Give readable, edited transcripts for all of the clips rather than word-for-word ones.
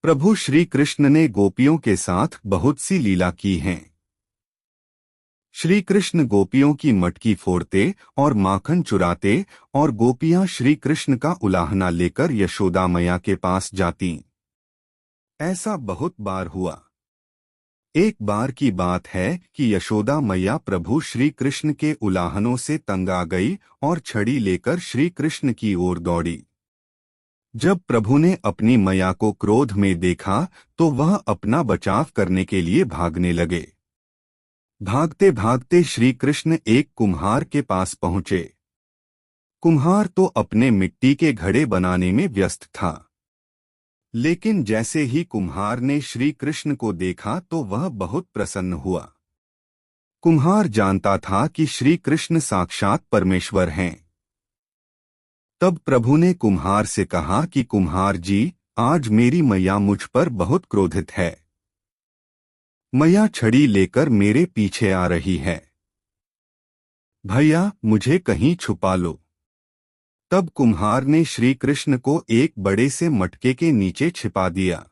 प्रभु श्री कृष्ण ने गोपियों के साथ बहुत सी लीला की हैं। श्री कृष्ण गोपियों की मटकी फोड़ते और माखन चुराते और गोपियां श्री कृष्ण का उलाहना लेकर यशोदा मैया के पास जाती। ऐसा बहुत बार हुआ। एक बार की बात है कि यशोदा मैया प्रभु श्री कृष्ण के उलाहनों से तंग आ गई और छड़ी लेकर श्री कृष्ण की ओर दौड़ी। जब प्रभु ने अपनी मैया को क्रोध में देखा तो वह अपना बचाव करने के लिए भागने लगे। भागते भागते श्री कृष्ण एक कुम्हार के पास पहुंचे। कुम्हार तो अपने मिट्टी के घड़े बनाने में व्यस्त था, लेकिन जैसे ही कुम्हार ने श्री कृष्ण को देखा तो वह बहुत प्रसन्न हुआ। कुम्हार जानता था कि श्री कृष्ण साक्षात परमेश्वर हैं। तब प्रभु ने कुम्हार से कहा कि कुम्हार जी, आज मेरी मैया मुझ पर बहुत क्रोधित है। मैया छड़ी लेकर मेरे पीछे आ रही है। भैया, मुझे कहीं छुपा लो। तब कुम्हार ने श्री कृष्ण को एक बड़े से मटके के नीचे छिपा दिया।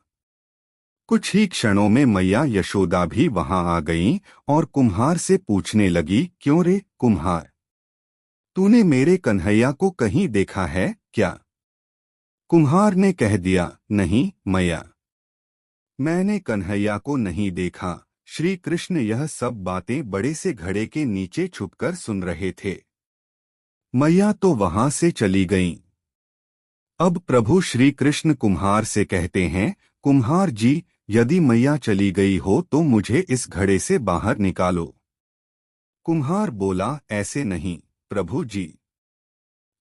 कुछ ही क्षणों में मैया यशोदा भी वहां आ गईं और कुम्हार से पूछने लगी, क्यों रे कुम्हार, तूने मेरे कन्हैया को कहीं देखा है क्या? कुम्हार ने कह दिया, नहीं मैया, मैंने कन्हैया को नहीं देखा। श्री कृष्ण यह सब बातें बड़े से घड़े के नीचे छुपकर सुन रहे थे। मैया तो वहां से चली गईं। अब प्रभु श्री कृष्ण कुम्हार से कहते हैं, कुम्हार जी, यदि मैया चली गई हो तो मुझे इस घड़े से बाहर निकालो। कुम्हार बोला, ऐसे नहीं प्रभु जी,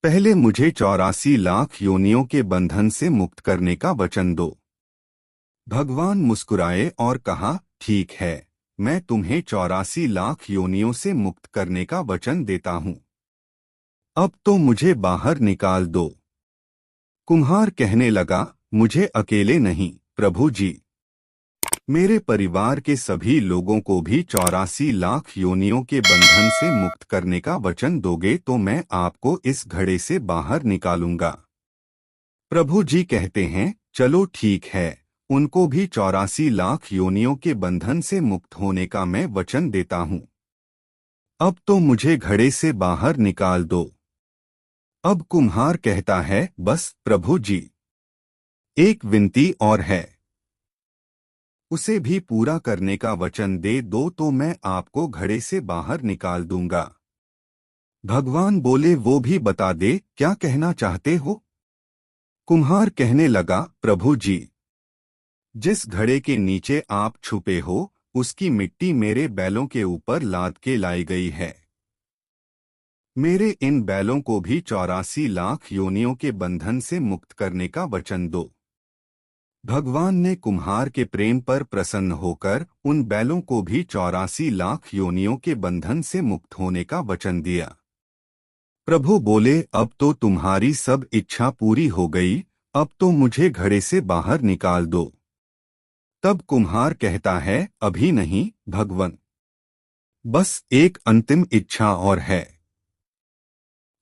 पहले मुझे 84 लाख योनियों के बंधन से मुक्त करने का वचन दो। भगवान मुस्कुराए और कहा, ठीक है, मैं तुम्हें 84 लाख योनियों से मुक्त करने का वचन देता हूँ। अब तो मुझे बाहर निकाल दो। कुम्हार कहने लगा, मुझे अकेले नहीं प्रभु जी, मेरे परिवार के सभी लोगों को भी 84 लाख योनियों के बंधन से मुक्त करने का वचन दोगे तो मैं आपको इस घड़े से बाहर निकालूंगा। प्रभु जी कहते हैं, चलो ठीक है, उनको भी 84 लाख योनियों के बंधन से मुक्त होने का मैं वचन देता हूँ। अब तो मुझे घड़े से बाहर निकाल दो। अब कुम्हार कहता है, बस प्रभु जी, एक विनती और है, उसे भी पूरा करने का वचन दे दो तो मैं आपको घड़े से बाहर निकाल दूंगा। भगवान बोले, वो भी बता दे, क्या कहना चाहते हो? कुम्हार कहने लगा, प्रभु जी, जिस घड़े के नीचे आप छुपे हो उसकी मिट्टी मेरे बैलों के ऊपर लाद के लाई गई है। मेरे इन बैलों को भी 84 लाख योनियों के बंधन से मुक्त करने का वचन दो। भगवान ने कुम्हार के प्रेम पर प्रसन्न होकर उन बैलों को भी 84 लाख योनियों के बंधन से मुक्त होने का वचन दिया। प्रभु बोले, अब तो तुम्हारी सब इच्छा पूरी हो गई, अब तो मुझे घड़े से बाहर निकाल दो। तब कुम्हार कहता है, अभी नहीं भगवन, बस एक अंतिम इच्छा और है,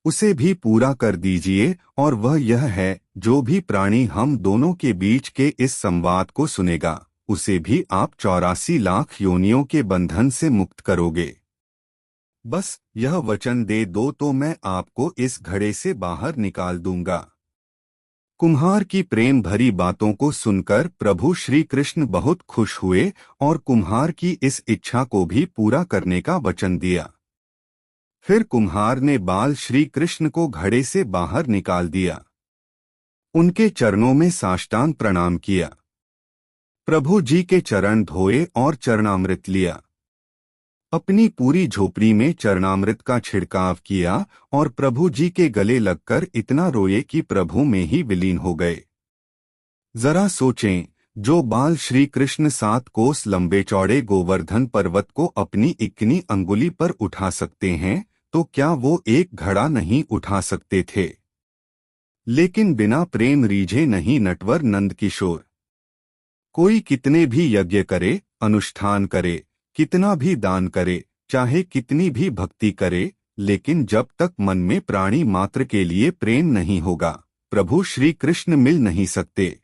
उसे भी पूरा कर दीजिए, और वह यह है, जो भी प्राणी हम दोनों के बीच के इस संवाद को सुनेगा उसे भी आप 84 लाख योनियों के बंधन से मुक्त करोगे। बस यह वचन दे दो तो मैं आपको इस घड़े से बाहर निकाल दूंगा। कुम्हार की प्रेम भरी बातों को सुनकर प्रभु श्री कृष्ण बहुत खुश हुए और कुम्हार की इस इच्छा को भी पूरा करने का वचन दिया। फिर कुम्हार ने बाल श्री कृष्ण को घड़े से बाहर निकाल दिया, उनके चरणों में साष्टांग प्रणाम किया, प्रभु जी के चरण धोए और चरणामृत लिया, अपनी पूरी झोपड़ी में चरणामृत का छिड़काव किया और प्रभु जी के गले लगकर इतना रोए कि प्रभु में ही विलीन हो गए। जरा सोचें, जो बाल श्री कृष्ण 7 कोस लंबे चौड़े गोवर्धन पर्वत को अपनी इक्नी अंगुली पर उठा सकते हैं, तो क्या वो एक घड़ा नहीं उठा सकते थे? लेकिन बिना प्रेम रीझे नहीं नटवर नंद किशोर। कोई कितने भी यज्ञ करे, अनुष्ठान करे, कितना भी दान करे, चाहे कितनी भी भक्ति करे, लेकिन जब तक मन में प्राणी मात्र के लिए प्रेम नहीं होगा, प्रभु श्री कृष्ण मिल नहीं सकते।